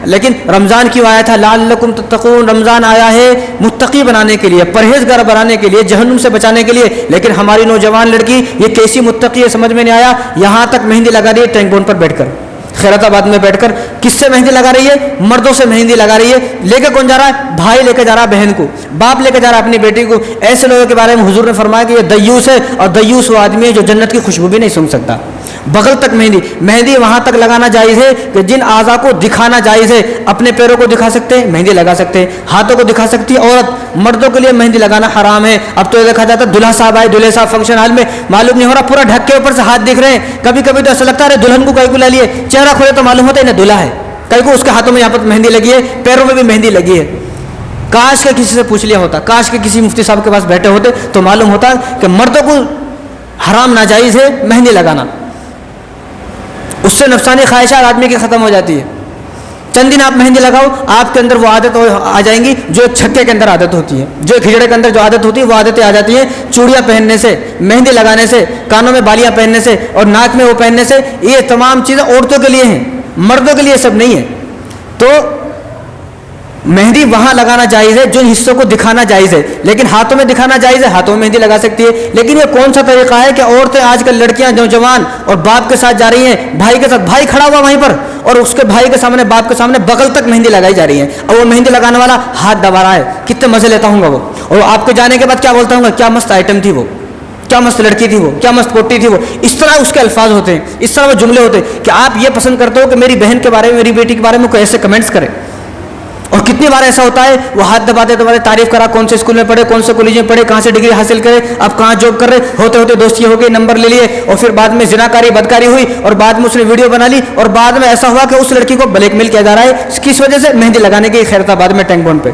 لیکن رمضان کیوں آیا تھا؟ لعلکم تتقون، رمضان آیا ہے متقی بنانے کے لیے، پرہیزگار بنانے کے لیے، جہنم سے بچانے کے لیے. لیکن ہماری نوجوان لڑکی یہ کیسی متقی ہے سمجھ میں نہیں آیا. یہاں تک مہندی لگا رہی ہے ٹینک بون پر بیٹھ کر، خیرات آباد میں بیٹھ کر. کس سے مہندی لگا رہی ہے؟ مردوں سے مہندی لگا رہی ہے. لے کے کون جا رہا ہے؟ بھائی لے کے جا رہا ہے بہن کو، باپ لے کے جا رہا ہے اپنی بیٹی کو. ایسے لوگوں کے بارے میں حضور نے فرمایا کہ یہ دیوس ہے، اور دیوس وہ آدمی ہے جو جنت کی خوشبو بھی نہیں سونگھ سکتا. بغل تک مہندی. مہندی وہاں تک لگانا جائز ہے کہ جن اعضاء کو دکھانا جائز ہے. اپنے پیروں کو دکھا سکتے ہیں، مہندی لگا سکتے ہیں. ہاتھوں کو دکھا سکتی ہے عورت. مردوں کے لیے مہندی لگانا حرام ہے. اب تو یہ دیکھا جاتا ہے دلہا صاحب آئے، دلہے صاحب فنکشن ہال میں، معلوم نہیں ہو رہا پورا ڈھک کے اوپر سے ہاتھ دکھ رہے ہیں. کبھی کبھی تو ایسا لگتا ہے دلہن کو کئی کو لے لیے، چہرہ کھولے تو معلوم ہوتا ہے انہیں دلہا ہے. کئی کو اس کے ہاتھوں میں یہاں پر مہندی لگی ہے، پیروں میں بھی مہندی لگی ہے. کاش کے کسی سے پوچھ لیا ہوتا، کاش کے کسی مفتی صاحب کے پاس بیٹھے ہوتے تو معلوم ہوتا کہ مردوں کو حرام ناجائز ہے مہندی لگانا. اس سے نفسانی خواہشات آدمی کی ختم ہو جاتی ہے. چند دن آپ مہندی لگاؤ، آپ کے اندر وہ عادت آ جائیں گی جو ایک چھکے کے اندر عادت ہوتی ہے، جو ایک ہجڑے کے اندر جو عادت ہوتی ہے وہ عادتیں آ جاتی ہیں. چوڑیاں پہننے سے، مہندی لگانے سے، کانوں میں بالیاں پہننے سے اور ناک میں وہ پہننے سے. یہ تمام چیزیں عورتوں کے لیے ہیں، مردوں کے لیے سب نہیں ہے. تو مہندی وہاں لگانا جائز ہے جن حصوں کو دکھانا جائز ہے. لیکن ہاتھوں میں دکھانا جائز ہے، ہاتھوں میں مہندی لگا سکتی ہے. لیکن یہ کون سا طریقہ ہے کہ عورتیں آج کل لڑکیاں نوجوان اور باپ کے ساتھ جا رہی ہیں، بھائی کے ساتھ، بھائی کھڑا ہوا وہیں پر اور اس کے بھائی کے سامنے، باپ کے سامنے بغل تک مہندی لگائی جا رہی ہے. اور وہ مہندی لگانے والا ہاتھ دبا رہا ہے. کتنے مزے لیتا ہوں گا وہ. اور آپ کے جانے کے بعد کیا بولتا ہوں گا؟ کیا مست آئٹم تھی وہ، کیا مست لڑکی تھی وہ، کیا مست کوٹی تھی وہ. اس طرح اس کے الفاظ ہوتے ہیں، اس طرح وہ جملے ہوتے ہیں کہ آپ یہ پسند کرتے ہو کہ میری بہن کے بارے میں، میری بیٹی کے بارے میں کوئی ایسے کمنٹس کرے. اور کتنی بار ایسا ہوتا ہے وہ ہاتھ دباتے دباتے تعریف کرا، کون سے اسکول میں پڑھے، کون سے کالج میں پڑھے، کہاں سے ڈگری حاصل کرے، اب کہاں جاب کر رہے، ہوتے ہوتے دوستی ہو گئی، نمبر لے لیے، اور پھر بعد میں زناکاری بدکاری ہوئی اور بعد میں اس نے ویڈیو بنا لی اور بعد میں ایسا ہوا کہ اس لڑکی کو بلیک میل کیا جا رہا ہے. کس وجہ سے؟ مہندی لگانے کی. خیرات آباد میں ٹینک بونڈ پہ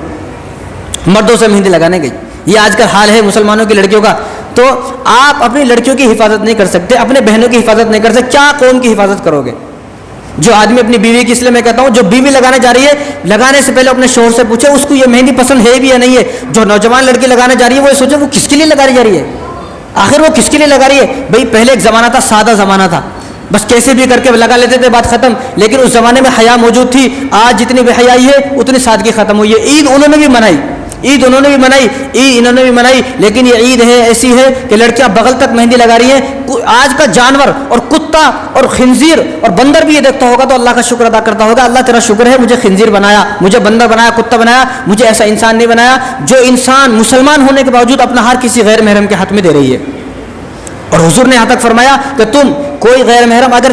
مردوں سے مہندی لگانے گئی. یہ آج کا حال ہے مسلمانوں کی لڑکیوں کا. تو آپ اپنی لڑکیوں کی حفاظت نہیں کر سکتے، اپنے بہنوں کی حفاظت نہیں کر سکتے، کیا قوم کی حفاظت کرو گے؟ جو آدمی اپنی بیوی کی، اس لیے میں کہتا ہوں جو بیوی لگانے جا رہی ہے، لگانے سے پہلے اپنے شوہر سے پوچھے اس کو یہ مہندی پسند ہے بھی یا نہیں ہے. جو نوجوان لڑکی لگانے جا رہی ہے وہ سوچے وہ کس کے لیے لگائی جا رہی ہے، آخر وہ کس کے لیے لگا رہی ہے. بھائی پہلے ایک زمانہ تھا، سادہ زمانہ تھا، بس کیسے بھی کر کے لگا لیتے تھے، بات ختم. لیکن اس زمانے میں حیا موجود تھی. آج جتنی بے حیائی ہے اتنی سادگی ختم ہوئی ہے. عید انہوں نے بھی منائی، عید انہوں نے بھی منائی، عید انہوں نے بھی منائی، لیکن یہ عید ہے ایسی ہے کہ لڑکیاں بغل تک مہندی لگا رہی ہیں. آج کا جانور اور کتا اور خنزیر اور بندر بھی یہ دیکھتا ہوگا تو اللہ کا شکر ادا کرتا ہوگا، اللہ تیرا شکر ہے مجھے خنزیر بنایا، مجھے بندر بنایا، کتا بنایا، مجھے ایسا انسان نہیں بنایا جو انسان مسلمان ہونے کے باوجود اپنا ہار کسی غیر محرم کے ہاتھ میں دے رہی ہے. اور حضور نے یہاں تک فرمایا کہ تم کوئی غیر محرم، اگر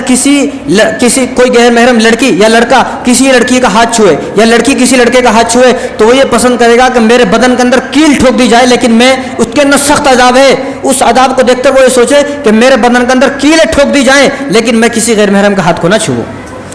کوئی غیر محرم لڑکی یا لڑکا کسی لڑکی کا ہاتھ چھوئے یا لڑکی کسی لڑکے کا ہاتھ چھوئے تو وہ یہ پسند کرے گا کہ میرے بدن کے اندر کیل ٹھوک دی جائے، لیکن میں اس کے اندر سخت عذاب ہے. اس عذاب کو دیکھتے وہ یہ سوچے کہ میرے بدن کے اندر کیلیں ٹھوک دی جائیں لیکن میں کسی غیر محرم کا ہاتھ کو نہ چھوؤں.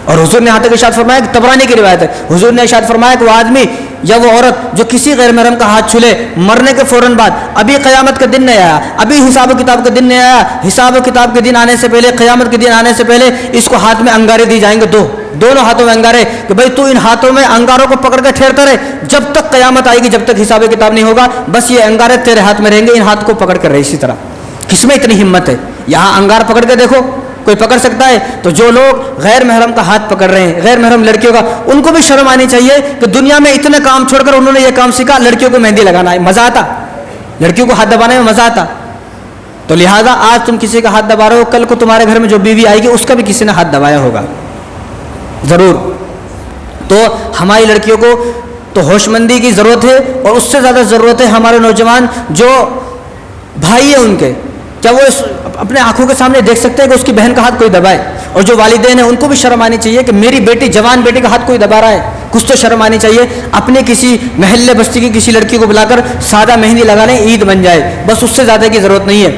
اور حضور نے یہاں تک ارشاد فرمایا کہ طبرانی کی روایت ہے، حضور نے ارشاد فرمایا کہ وہ آدمی یا وہ عورت جو کسی غیر محرم کا ہاتھ چھلے، مرنے کے فوراً بعد، ابھی قیامت کا دن نہیں آیا، ابھی حساب و کتاب کا دن نہیں آیا، حساب و کتاب کے دن آنے سے پہلے، قیامت کے دن آنے سے پہلے اس کو ہاتھ میں انگارے دی جائیں گے، دونوں ہاتھوں میں انگارے، کہ بھائی تو ان ہاتھوں میں انگاروں کو پکڑ کے ٹھہرتا رہے جب تک قیامت آئے گی، جب تک حساب و کتاب نہیں ہوگا، بس یہ انگارے تیرے ہاتھ میں رہیں گے، ان ہاتھ کو پکڑ کر رہے. اسی طرح کس میں اتنی ہمت ہے؟ یہاں انگار پکڑ کے دیکھو کوئی پکڑ سکتا ہے؟ تو جو لوگ غیر محرم کا ہاتھ پکڑ رہے ہیں، غیر محرم لڑکیوں کا، ان کو بھی شرم آنی چاہیے کہ دنیا میں اتنے کام چھوڑ کر انہوں نے یہ کام سیکھا. لڑکیوں کو مہندی لگانا ہے، مزہ آتا، لڑکیوں کو ہاتھ دبانے میں مزہ آتا. تو لہٰذا آج تم کسی کا ہاتھ دبا رہے ہو، کل کو تمہارے گھر میں جو بیوی آئے گی اس کا بھی کسی نے ہاتھ دبایا ہوگا ضرور. تو ہماری لڑکیوں کو تو ہوش مندی کی ضرورت ہے، اور اس سے زیادہ ضرورت ہے ہمارے نوجوان جو بھائی ہیں ان کے، کیا وہ اپنے آنکھوں کے سامنے دیکھ سکتے ہیں کہ اس کی بہن کا ہاتھ کوئی دبائے؟ اور جو والدین ہیں ان کو بھی شرم آنی چاہیے کہ میری بیٹی، جوان بیٹی کا ہاتھ کوئی دبا رہا ہے، کچھ تو شرم آنی چاہیے. اپنے کسی محلے بستی کی کسی لڑکی کو بلا کر سادہ مہندی لگا لیں، عید بن جائے، بس اس سے زیادہ کی ضرورت نہیں ہے.